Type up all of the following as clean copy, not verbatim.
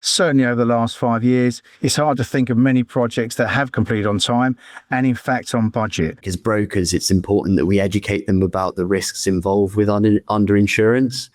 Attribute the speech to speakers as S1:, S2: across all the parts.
S1: Certainly over the last 5 years, it's hard to think of many projects that have completed on time and in fact on budget.
S2: As brokers, it's important that we educate them about the risks involved with underinsurance.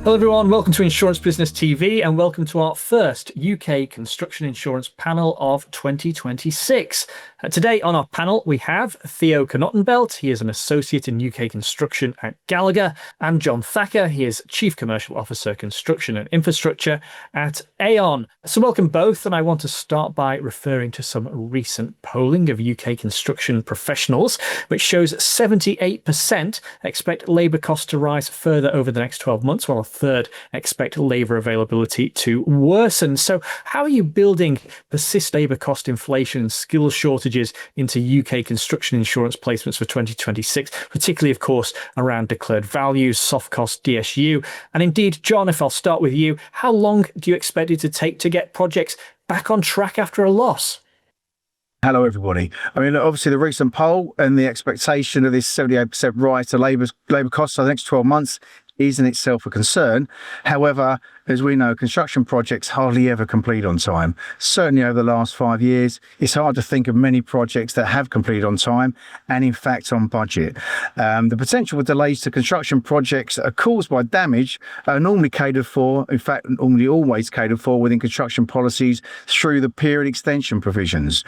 S3: Hello everyone, welcome to Insurance Business TV and welcome to our first UK construction insurance panel of 2026. Today on our panel we have Theo Knottenbelt. He is an associate in UK construction at Gallagher, and John Thacker. He is Chief Commercial Officer Construction and Infrastructure at Aon. So welcome both, and I want to start by referring to some recent polling of UK construction professionals, which shows 78% expect labour costs to rise further over the next 12 months, while a third expect labour availability to worsen. So how are you building persistent labour cost inflation and skills shortages into UK construction insurance placements for 2026, particularly, of course, around declared values, soft cost DSU? And indeed, John, if I'll start with you, how long do you expect it to take to get projects back on track after a loss?
S1: Hello, everybody. I mean, obviously, the recent poll and the expectation of this 78% rise to labour costs for the next 12 months is in itself a concern. However, as we know, construction projects hardly ever complete on time. Certainly over the last 5 years, it's hard to think of many projects that have completed on time and in fact on budget. The potential for delays to construction projects that are caused by damage are normally catered for, in fact, normally always catered for within construction policies through the period extension provisions.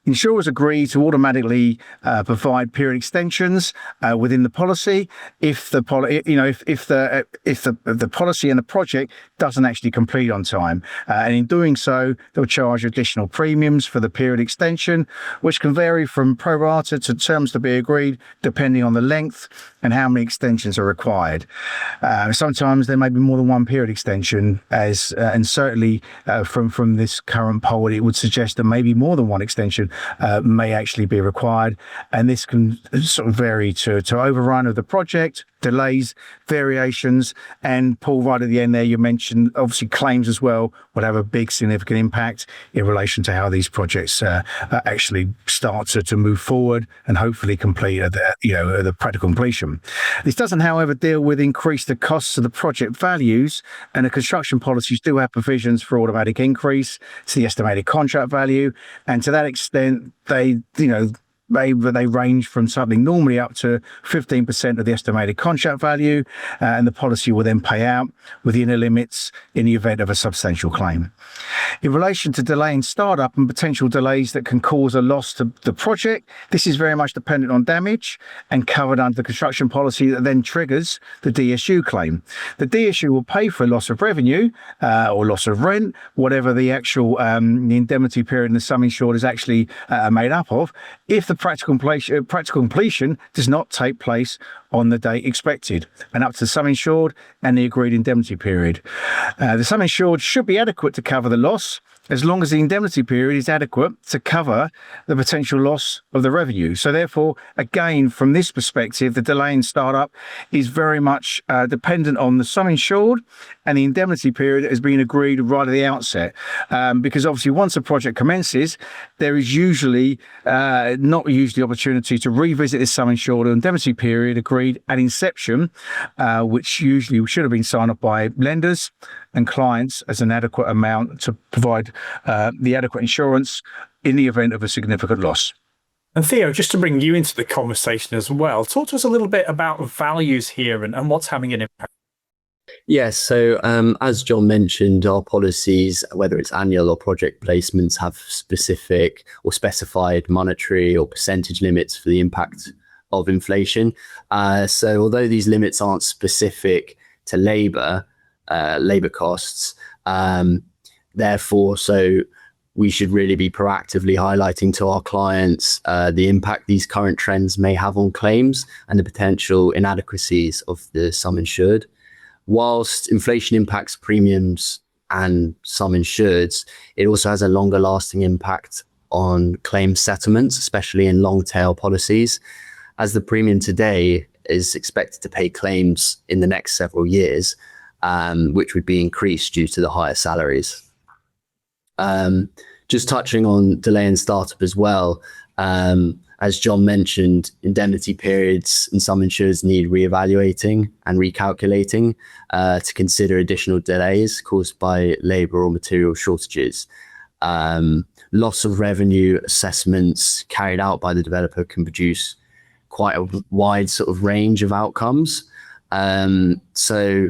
S1: Insurers agree to automatically provide period extensions within the policy if the policy and the project doesn't actually complete on time, and in doing so, they'll charge additional premiums for the period extension, which can vary from pro rata to terms to be agreed depending on the length and how many extensions are required. Sometimes there may be more than one period extension, and certainly from this current poll, it would suggest that maybe more than one extension may actually be required, and this can sort of vary to overrun of the project, delays, variations, and Paul, right at the end there, you mentioned obviously claims as well would have a big significant impact in relation to how these projects actually start to move forward and hopefully complete at the practical completion. This doesn't, however, deal with increase the costs of the project values, and the construction policies do have provisions for automatic increase to the estimated contract value, and to that extent, they range from something normally up to 15% of the estimated contract value, and the policy will then pay out within the limits in the event of a substantial claim. In relation to delay in startup and potential delays that can cause a loss to the project, this is very much dependent on damage and covered under the construction policy that then triggers the DSU claim. The DSU will pay for a loss of revenue or loss of rent, whatever the actual the indemnity period and the sum insured is actually made up of, if the practical completion does not take place on the date expected, and up to the sum insured and the agreed indemnity period. The sum insured should be adequate to cover the loss, as long as the indemnity period is adequate to cover the potential loss of the revenue. So therefore, again, from this perspective, the delay in startup is very much dependent on the sum insured, and the indemnity period has been agreed right at the outset. Because obviously once a project commences, there is not usually opportunity to revisit this sum insured or indemnity period agreed at inception, which usually should have been signed off by lenders and clients as an adequate amount to provide the adequate insurance in the event of a significant loss.
S3: And Theo, just to bring you into the conversation as well, talk to us a little bit about values here and what's having an impact.
S2: Yes, so as John mentioned, our policies, whether it's annual or project placements, have specific or specified monetary or percentage limits for the impact of inflation. So although these limits aren't specific to labour costs, therefore, so we should really be proactively highlighting to our clients the impact these current trends may have on claims and the potential inadequacies of the sum insured. Whilst inflation impacts premiums and sum insureds, it also has a longer lasting impact on claim settlements, especially in long tail policies, as the premium today is expected to pay claims in the next several years, which would be increased due to the higher salaries. Just touching on delay and startup as well, as John mentioned, indemnity periods and some insurers need reevaluating and recalculating to consider additional delays caused by labour or material shortages. Loss of revenue assessments carried out by the developer can produce quite a wide sort of range of outcomes. So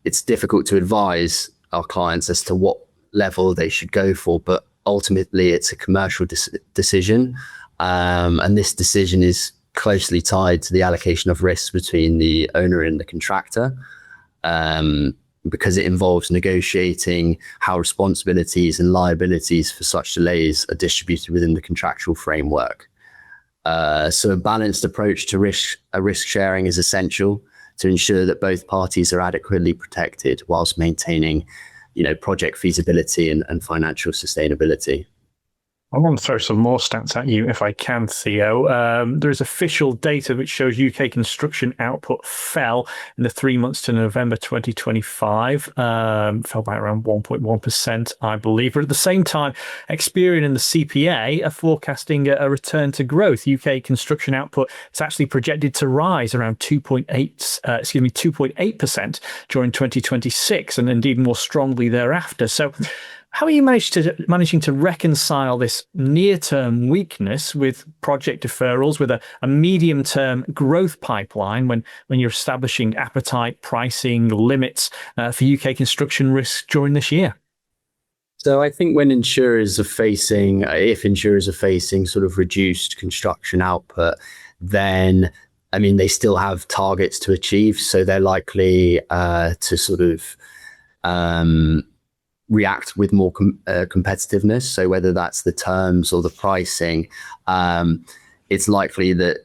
S2: it's difficult to advise our clients as to what level they should go for, but ultimately it's a commercial decision. And this decision is closely tied to the allocation of risks between the owner and the contractor, because it involves negotiating how responsibilities and liabilities for such delays are distributed within the contractual framework. So a balanced approach to risk sharing is essential to ensure that both parties are adequately protected whilst maintaining, project feasibility and financial sustainability.
S3: I want to throw some more stats at you if I can, Theo. There is official data which shows UK construction output fell in the 3 months to November 2025, fell by around 1.1%, I believe. But at the same time, Experian and the CPA are forecasting a return to growth. UK construction output is actually projected to rise around 2.8% during 2026, and indeed more strongly thereafter. So how are you managing to reconcile this near-term weakness with project deferrals, with a medium-term growth pipeline when you're establishing appetite, pricing, limits for UK construction risk during this year?
S2: So I think if insurers are facing sort of reduced construction output, then they still have targets to achieve. So they're likely to sort of react with more competitiveness. So whether that's the terms or the pricing, it's likely that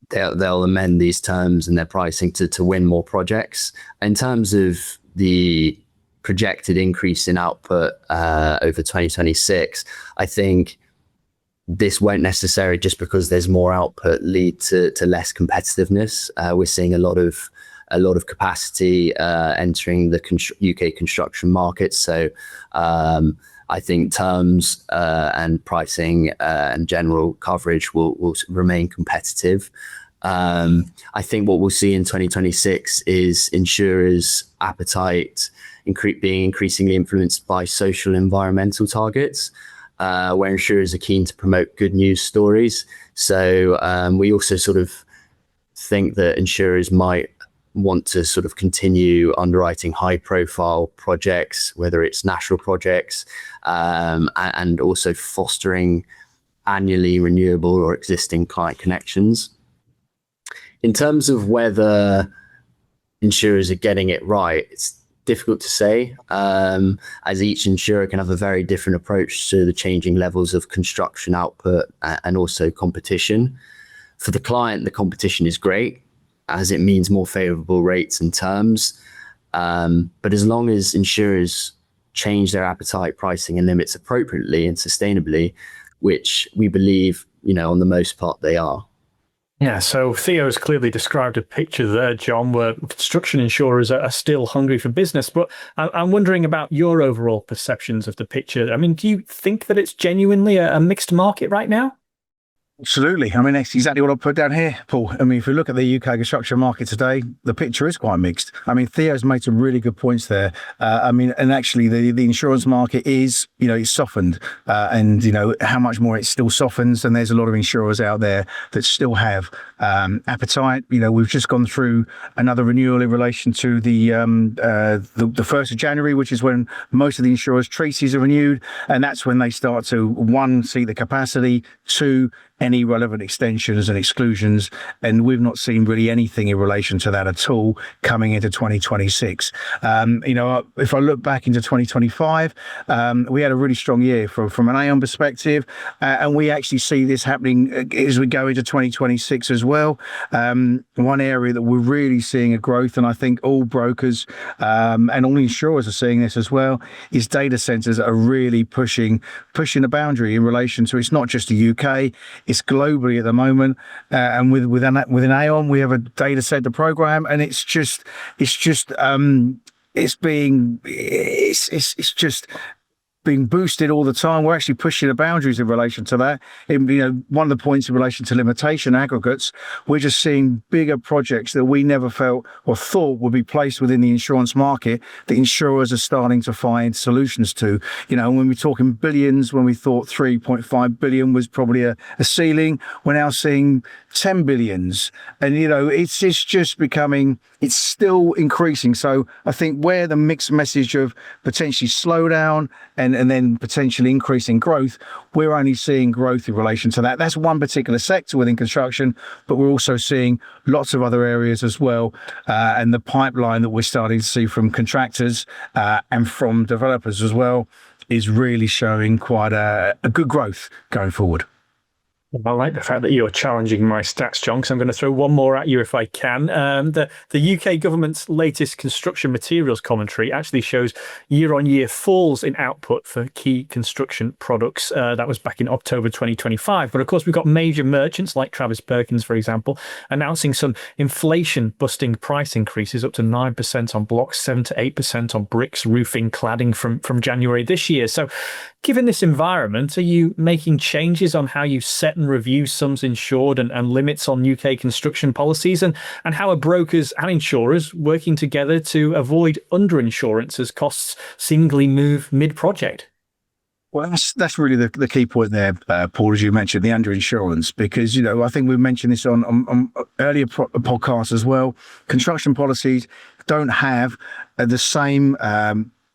S2: they'll amend these terms and their pricing to win more projects. In terms of the projected increase in output over 2026, I think this won't necessarily, just because there's more output, lead to less competitiveness. We're seeing a lot of capacity entering the UK construction market. So I think terms and pricing and general coverage will remain competitive. I think what we'll see in 2026 is insurers' appetite being increasingly influenced by social and environmental targets, where insurers are keen to promote good news stories. So we also sort of think that insurers might want to sort of continue underwriting high profile projects, whether it's national projects, and also fostering annually renewable or existing client connections. In terms of whether insurers are getting it right, it's difficult to say, as each insurer can have a very different approach to the changing levels of construction output and also competition. For the client, the competition is great, as it means more favorable rates and terms. But as long as insurers change their appetite, pricing and limits appropriately and sustainably, which we believe, on the most part they are.
S3: Yeah, so Theo has clearly described a picture there, John, where construction insurers are still hungry for business. But I'm wondering about your overall perceptions of the picture. Do you think that it's genuinely a mixed market right now?
S1: Absolutely. That's exactly what I put down here, Paul. If we look at the UK construction market today, the picture is quite mixed. Theo's made some really good points there. And actually the insurance market is, it's softened, and how much more it still softens. And there's a lot of insurers out there that still have appetite. We've just gone through another renewal in relation to the 1st of January, which is when most of the insurers' treaties are renewed. And that's when they start to, one, see the capacity, two, any relevant extensions and exclusions, and we've not seen really anything in relation to that at all coming into 2026. If I look back into 2025, we had a really strong year from an Aon perspective, and we actually see this happening as we go into 2026 as well. One area that we're really seeing a growth, and I think all brokers and all insurers are seeing this as well, is data centers that are really pushing the boundary in relation to, it's not just the UK, it's globally at the moment, and within Aon we have a data center program, and it's being boosted all the time. We're actually pushing the boundaries in relation to that. One of the points in relation to limitation aggregates, we're just seeing bigger projects that we never felt or thought would be placed within the insurance market that insurers are starting to find solutions to. When we're talking billions, when we thought 3.5 billion was probably a ceiling, we're now seeing 10 billions. And, it's just becoming, it's still increasing. So I think where the mixed message of potentially slowdown and then potentially increasing growth, we're only seeing growth in relation to that. That's one particular sector within construction, but we're also seeing lots of other areas as well. And the pipeline that we're starting to see from contractors and from developers as well is really showing quite a good growth going forward.
S3: I like the fact that you're challenging my stats, John, because I'm going to throw one more at you if I can. The UK government's latest construction materials commentary actually shows year-on-year falls in output for key construction products. That was back in October 2025. But of course, we've got major merchants like Travis Perkins, for example, announcing some inflation-busting price increases up to 9% on blocks, 7 to 8% on bricks, roofing, cladding from January this year. So given this environment, are you making changes on how you set and review sums insured and limits on UK construction policies? And how are brokers and insurers working together to avoid underinsurance as costs seemingly move mid-project?
S1: Well, that's really the key point there, Paul, as you mentioned, the underinsurance, because, I think we mentioned this on earlier podcasts as well. Construction policies don't have the same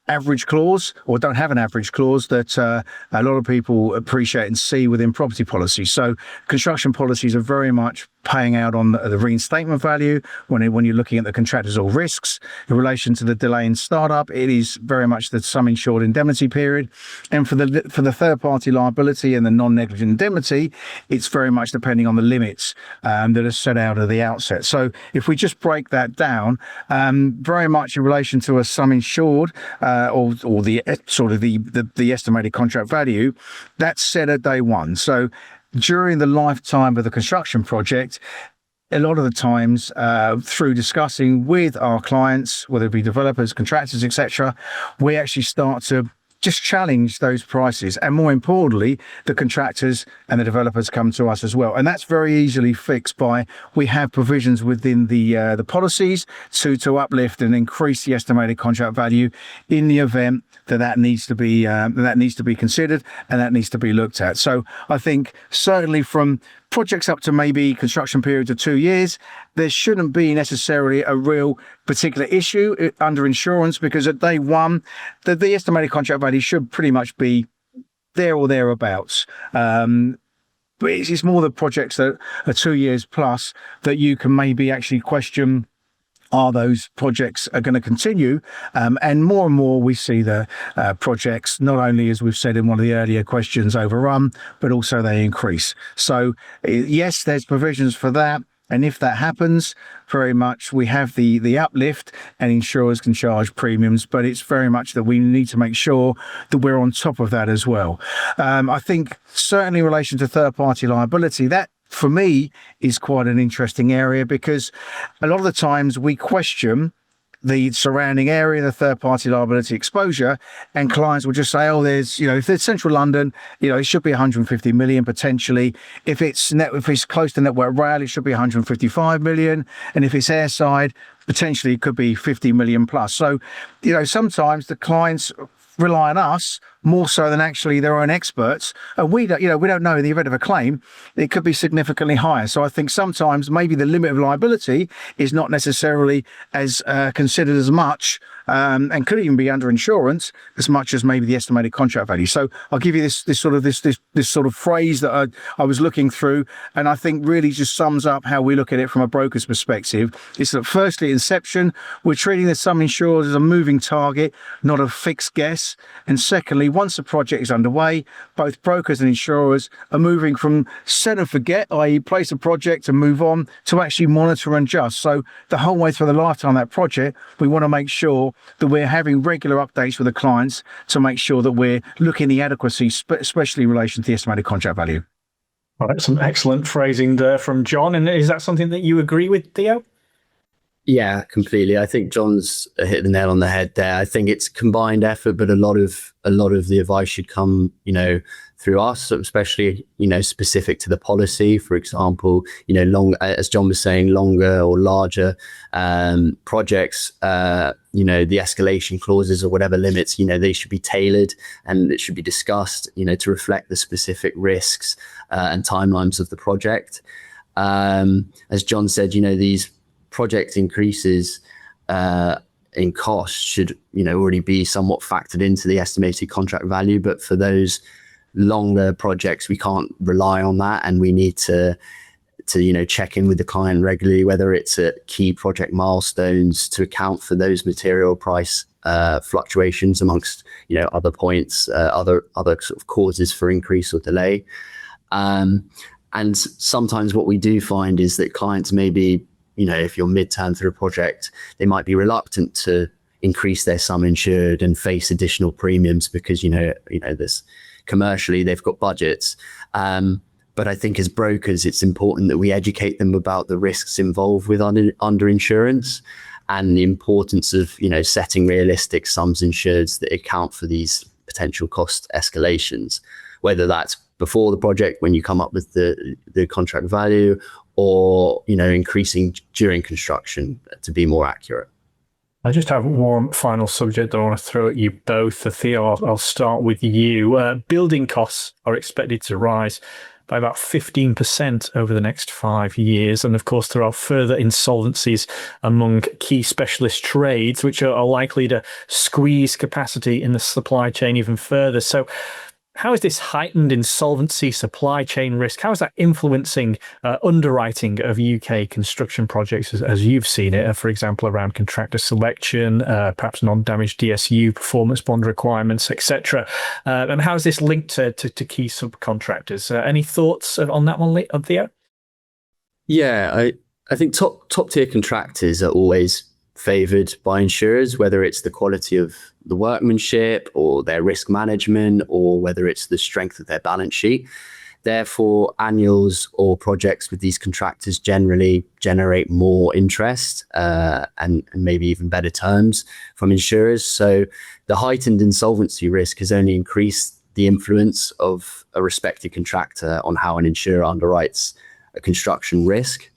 S1: average clause, or don't have an average clause that a lot of people appreciate and see within property policy. So construction policies are very much paying out on the reinstatement value when you're looking at the contractors or risks. In relation to the delay in startup, it is very much the sum insured indemnity period. And for the third party liability and the non-negligent indemnity, it's very much depending on the limits that are set out at the outset. So if we just break that down, very much in relation to a sum insured or the sort of the estimated contract value, that's set at day one. So during the lifetime of the construction project, a lot of the times through discussing with our clients, whether it be developers, contractors, etc., we actually start to just challenge those prices. And more importantly, the contractors and the developers come to us as well. And that's very easily fixed by, we have provisions within the policies to uplift and increase the estimated contract value in the event that needs to be considered and that needs to be looked at. So I think certainly from projects up to maybe construction periods of 2 years, there shouldn't be necessarily a real particular issue under insurance, because at day one, the estimated contract value should pretty much be there or thereabouts. But it's more the projects that are 2 years plus that you can maybe actually question, are those projects are going to continue? And more we see the projects, not only, as we've said in one of the earlier questions, overrun, but also they increase. So yes, there's provisions for that. And if that happens, very much we have the uplift and insurers can charge premiums, but it's very much that we need to make sure that we're on top of that as well. I think certainly in relation to third party liability, that for me is quite an interesting area, because a lot of the times we question the surrounding area, the third party liability exposure, and clients will just say, oh, there's, if it's central London, it should be 150 million potentially. If it's close to Network Rail, it should be 155 million. And if it's airside, potentially it could be 50 million plus. So, sometimes the clients rely on us more so than actually their own experts. And we don't know, in the event of a claim, it could be significantly higher. So I think sometimes maybe the limit of liability is not necessarily as considered as much, and could even be under insurance as much as maybe the estimated contract value. So I'll give you this sort of phrase that I was looking through, and I think really just sums up how we look at it from a broker's perspective. It's that firstly, inception, we're treating the sum insured as a moving target, not a fixed guess. And secondly, once the project is underway, both brokers and insurers are moving from set and forget, i.e. place a project and move on, to actually monitor and adjust. So the whole way through the lifetime of that project, we want to make sure that we're having regular updates with the clients to make sure that we're looking at the adequacy, especially in relation to the estimated contract value.
S3: All right, some excellent phrasing there from John. And is that something that you agree with, Theo?
S2: Yeah, completely. I think John's hit the nail on the head there. I think it's combined effort, but a lot of the advice should come, through us, especially, specific to the policy. For example, as John was saying, longer or larger projects, the escalation clauses or whatever limits, they should be tailored, and it should be discussed, to reflect the specific risks and timelines of the project. As John said, these project increases in cost should already be somewhat factored into the estimated contract value, but for those longer projects we can't rely on that, and we need to check in with the client regularly, whether it's at key project milestones, to account for those material price fluctuations amongst other points, other sort of causes for increase or delay. And sometimes what we do find is that clients maybe, if you're midterm through a project, they might be reluctant to increase their sum insured and face additional premiums because, this commercially they've got budgets. But I think as brokers, it's important that we educate them about the risks involved with underinsurance and the importance of, setting realistic sums insured that account for these potential cost escalations, whether that's before the project when you come up with the contract value, or increasing during construction to be more accurate.
S3: I just have one final subject I want to throw at you both. Theo, I'll start with you. Building costs are expected to rise by about 15% over the next 5 years. And of course, there are further insolvencies among key specialist trades, which are likely to squeeze capacity in the supply chain even further. So how is this heightened insolvency supply chain risk, how is that influencing underwriting of UK construction projects as you've seen it, for example, around contractor selection, perhaps non-damage DSU, performance bond requirements, etc.? And how is this linked to key subcontractors? Any thoughts on that one, Theo?
S2: Yeah, I think top tier contractors are always favoured by insurers, whether it's the quality of the workmanship or their risk management, or whether it's the strength of their balance sheet. Therefore, annuals or projects with these contractors generally generate more interest and maybe even better terms from insurers. So the heightened insolvency risk has only increased the influence of a respected contractor on how an insurer underwrites a construction risk.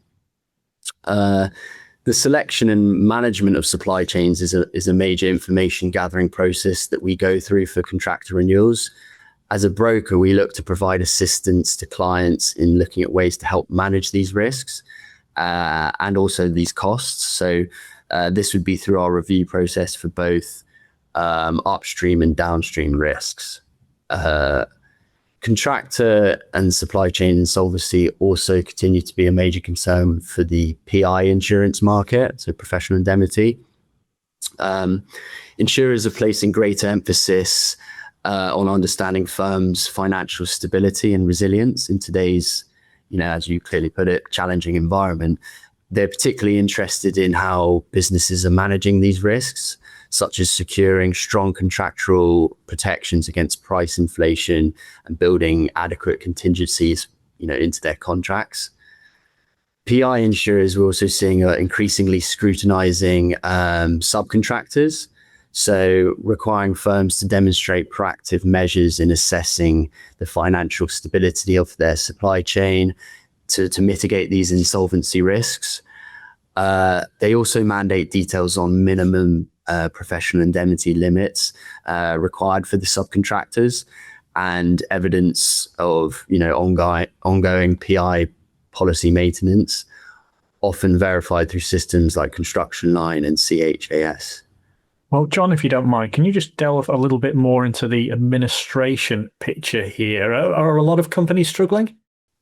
S2: The selection and management of supply chains is a major information gathering process that we go through for contractor renewals. As a broker, we look to provide assistance to clients in looking at ways to help manage these risks and also these costs. So this would be through our review process for both upstream and downstream risks. Contractor and supply chain insolvency also continue to be a major concern for the PI insurance market, so professional indemnity. Insurers are placing greater emphasis on understanding firms' financial stability and resilience in today's, as you clearly put it, challenging environment. They're particularly interested in how businesses are managing these risks, such as securing strong contractual protections against price inflation and building adequate contingencies, into their contracts. PI insurers, we're also seeing increasingly scrutinizing subcontractors, so requiring firms to demonstrate proactive measures in assessing the financial stability of their supply chain to mitigate these insolvency risks. They also mandate details on minimum professional indemnity limits required for the subcontractors, and evidence of ongoing PI policy maintenance, often verified through systems like Construction Line and CHAS.
S3: Well, John, if you don't mind, can you just delve a little bit more into the administration picture here? Are a lot of companies struggling?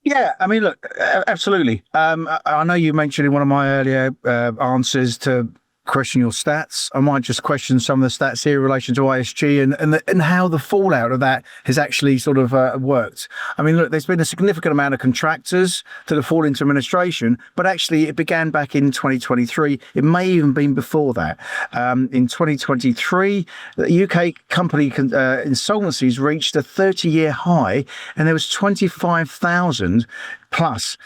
S1: Yeah, I mean, look, absolutely. I know you mentioned in one of my earlier answers to question your stats. I might just question some of the stats here in relation to ISG and how the fallout of that has actually sort of worked. I mean, look, there's been a significant amount of contractors that have fallen into administration, but actually it began back in 2023. It may even been before that. In 2023, the UK company insolvencies reached a 30-year high, and there was 25,000 plus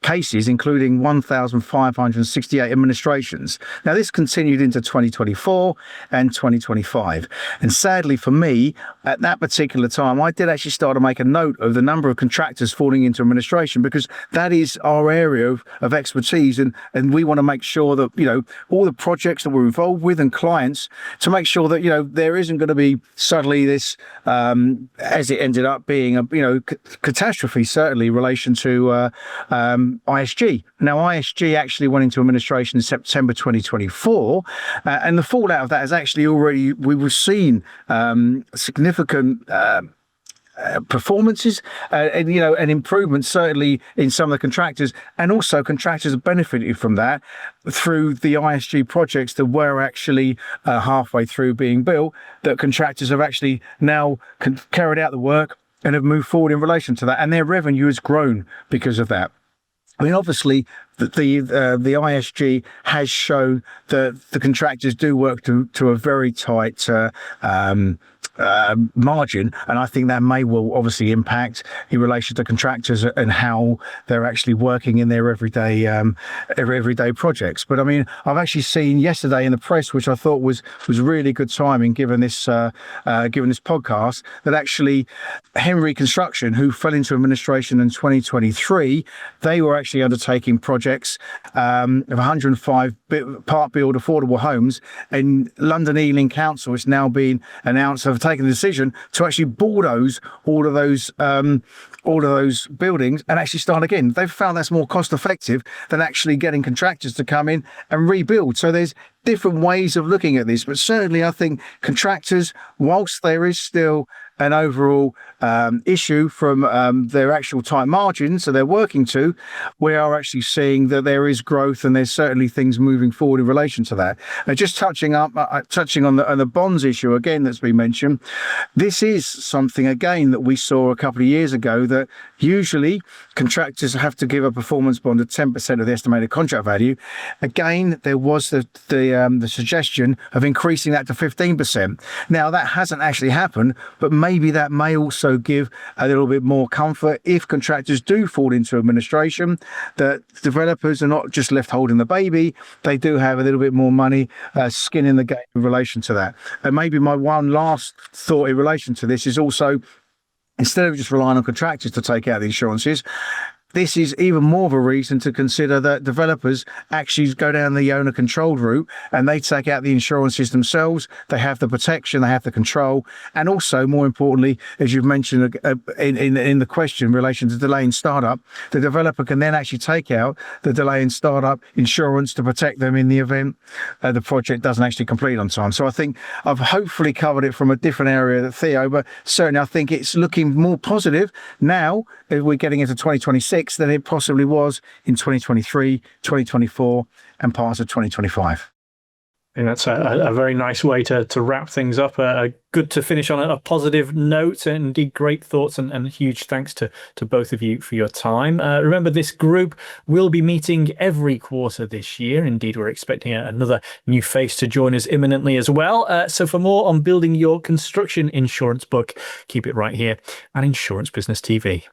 S1: cases, including 1,568 administrations. Now, this continued into 2024 and 2025. And sadly for me, at that particular time, I did actually start to make a note of the number of contractors falling into administration, because that is our area of expertise. And we want to make sure that, all the projects that we're involved with and clients, to make sure that, there isn't going to be suddenly this, as it ended up being, a, catastrophe, certainly in relation to ISG. Now, ISG actually went into administration in September 2024, and the fallout of that has actually already, we were seeing significant performances and improvements, certainly in some of the contractors, and also contractors have benefited from that through the ISG projects that were actually halfway through being built, that contractors have actually now carried out the work and have moved forward in relation to that, and their revenue has grown because of that. I mean, obviously, the ISG has shown that the contractors do work to a very tight margin, and I think that may well obviously impact in relation to contractors and how they're actually working in their everyday projects. But I mean, I've actually seen yesterday in the press, which I thought was really good timing given this podcast, that actually Henry Construction, who fell into administration in 2023, they were actually undertaking projects of 105 part build affordable homes, and London Ealing Council has now been announced have taken the decision to actually bulldoze all of those buildings and actually start again. They've found that's more cost effective than actually getting contractors to come in and rebuild. So there's different ways of looking at this, but certainly I think contractors, whilst there is still an overall issue from their actual tight margins that they're working to, we are actually seeing that there is growth, and there's certainly things moving forward in relation to that. Just touching on the bonds issue again that's been mentioned, this is something again that we saw a couple of years ago, that usually contractors have to give a performance bond of 10% of the estimated contract value. Again, there was the suggestion of increasing that to 15%. Now, that hasn't actually happened, but maybe that may also give a little bit more comfort if contractors do fall into administration, that developers are not just left holding the baby. They do have a little bit more money, skin in the game in relation to that. And maybe my one last thought in relation to this is also, instead of just relying on contractors to take out the insurances, this is even more of a reason to consider that developers actually go down the owner-controlled route and they take out the insurances themselves. They have the protection, they have the control, and also, more importantly, as you've mentioned in the question in relation to delay in startup, the developer can then actually take out the delay in startup insurance to protect them in the event the project doesn't actually complete on time. So I think I've hopefully covered it from a different area, Theo, but certainly I think it's looking more positive now as we're getting into 2026 than it possibly was in 2023, 2024, and parts of 2025.
S3: And that's a very nice way to wrap things up. Good to finish on a positive note, and indeed great thoughts, and huge thanks to both of you for your time. Remember, this group will be meeting every quarter this year. Indeed, we're expecting another new face to join us imminently as well. So for more on building your construction insurance book, keep it right here at Insurance Business TV.